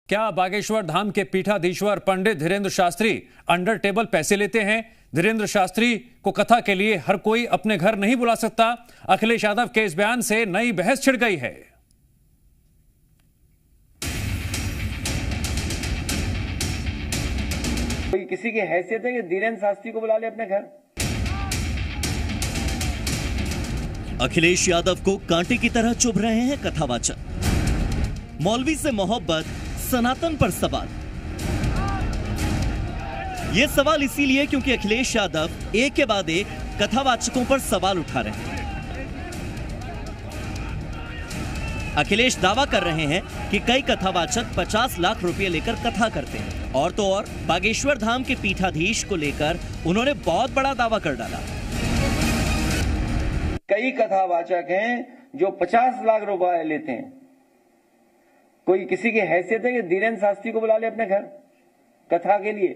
क्या बागेश्वर धाम के पीठाधीश्वर पंडित धीरेन्द्र शास्त्री अंडर टेबल पैसे लेते हैं? धीरेन्द्र शास्त्री को कथा के लिए हर कोई अपने घर नहीं बुला सकता। अखिलेश यादव के इस बयान से नई बहस छिड़ गई है। कोई किसी की हैसियत है कि धीरेन्द्र शास्त्री को बुला ले अपने घर? अखिलेश यादव को कांटे की तरह चुभ रहे हैं कथावाचक। मौलवी से मोहब्बत, सनातन पर सवाल। यह सवाल इसीलिए क्योंकि अखिलेश यादव एक के बाद एक कथावाचकों पर सवाल उठा रहे हैं। अखिलेश दावा कर रहे हैं कि कई कथावाचक 50 लाख रुपए लेकर कथा करते हैं। और तो और बागेश्वर धाम के पीठाधीश को लेकर उन्होंने बहुत बड़ा दावा कर डाला। कई कथावाचक हैं जो 50 लाख रुपए लेते हैं। कोई किसी की हैसियत है कि धीरेन्द्र शास्त्री को बुला ले अपने घर कथा के लिए?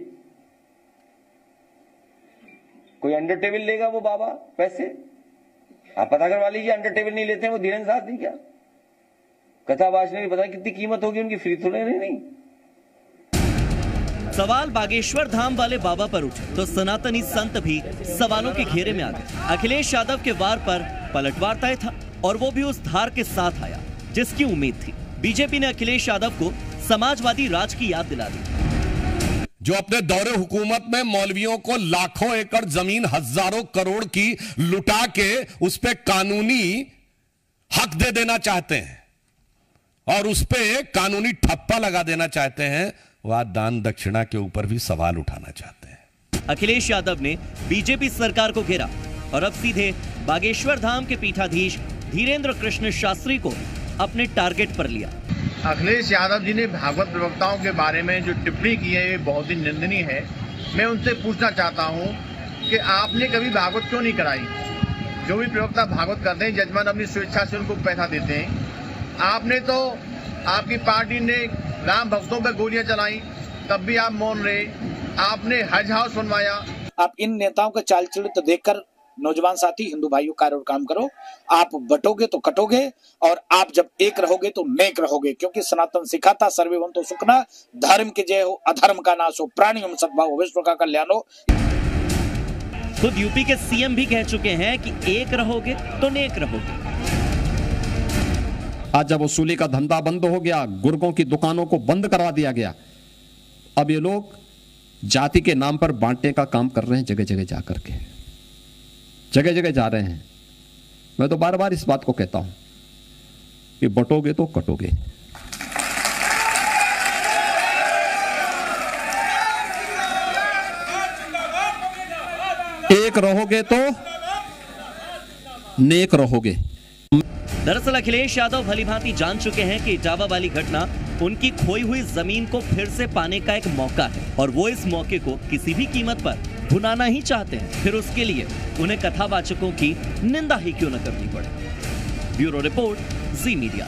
कोई अंडर टेबल लेगा वो बाबा पैसे? आप पता करवा लीजिए, अंडर टेबल नहीं लेते हैं वो धीरेन्द्र शास्त्री। क्या कथा बाजने की पता कितनी कीमत होगी उनकी? फ्री थोड़े नहीं। सवाल बागेश्वर धाम वाले बाबा पर उठे तो सनातनी संत भी सवालों के घेरे में आ गए। अखिलेश यादव के वार पर पलटवार तय था और वो भी उस धार के साथ आया जिसकी उम्मीद थी। बीजेपी ने अखिलेश यादव को समाजवादी राज की याद दिला दी। जो अपने दौरे हुकूमत में मौलवियों को लाखों एकड़ जमीन, हजारों करोड़ की लुटा के उस पे कानूनी हक दे देना चाहते हैं और उस पे कानूनी ठप्पा लगा देना चाहते हैं, वह दान दक्षिणा के ऊपर भी सवाल उठाना चाहते हैं। अखिलेश यादव ने बीजेपी सरकार को घेरा और अब सीधे बागेश्वर धाम के पीठाधीश धीरेन्द्र कृष्ण शास्त्री को अपने टारगेट पर लिया। अखिलेश यादव जी ने भागवत प्रवक्ताओं के बारे में जो टिप्पणी की है ये बहुत ही निंदनीय है। मैं उनसे पूछना चाहता हूं कि आपने कभी भागवत क्यों नहीं कराई? जो भी प्रवक्ता भागवत करते हैं जजमान अपनी स्वेच्छा से उनको पैसा देते हैं। आपने तो, आपकी पार्टी ने राम भक्तों पर गोलियां चलाई तब भी आप मौन रहे। आपने हज हाउस बनवाया। आप इन नेताओं का चाल चरित्र देखकर नौजवान साथी, हिंदू भाइयों, कार्य और काम करो। आप बटोगे तो कटोगे और आप जब एक रहोगे तो नेक रहोगे, क्योंकि सनातन सिखाता सर्वेभवन्तु सुखना, धर्म की जय हो, अधर्म का नाश हो, प्राणियों सद्भाव हो, विश्व का कल्याण हो। खुद यूपी के सीएम भी कह चुके हैं कि एक रहोगे तो नेक रहोगे। आज जब वसूली का धंधा बंद हो गया, गुर्गों की दुकानों को बंद करवा दिया गया, अब ये लोग जाति के नाम पर बांटने का काम कर रहे हैं। जगह जगह जाकर के जगह जगह जा रहे हैं। मैं तो बार बार इस बात को कहता हूं कि बटोगे तो कटोगे। एक रहोगे तो नेक रहोगे। दरअसल अखिलेश यादव भलीभांति जान चुके हैं कि इटावा वाली घटना उनकी खोई हुई जमीन को फिर से पाने का एक मौका है और वो इस मौके को किसी भी कीमत पर भुनाना ही चाहते हैं। फिर उसके लिए उन्हें कथावाचकों की निंदा ही क्यों न करनी पड़े। ब्यूरो रिपोर्ट, जी मीडिया।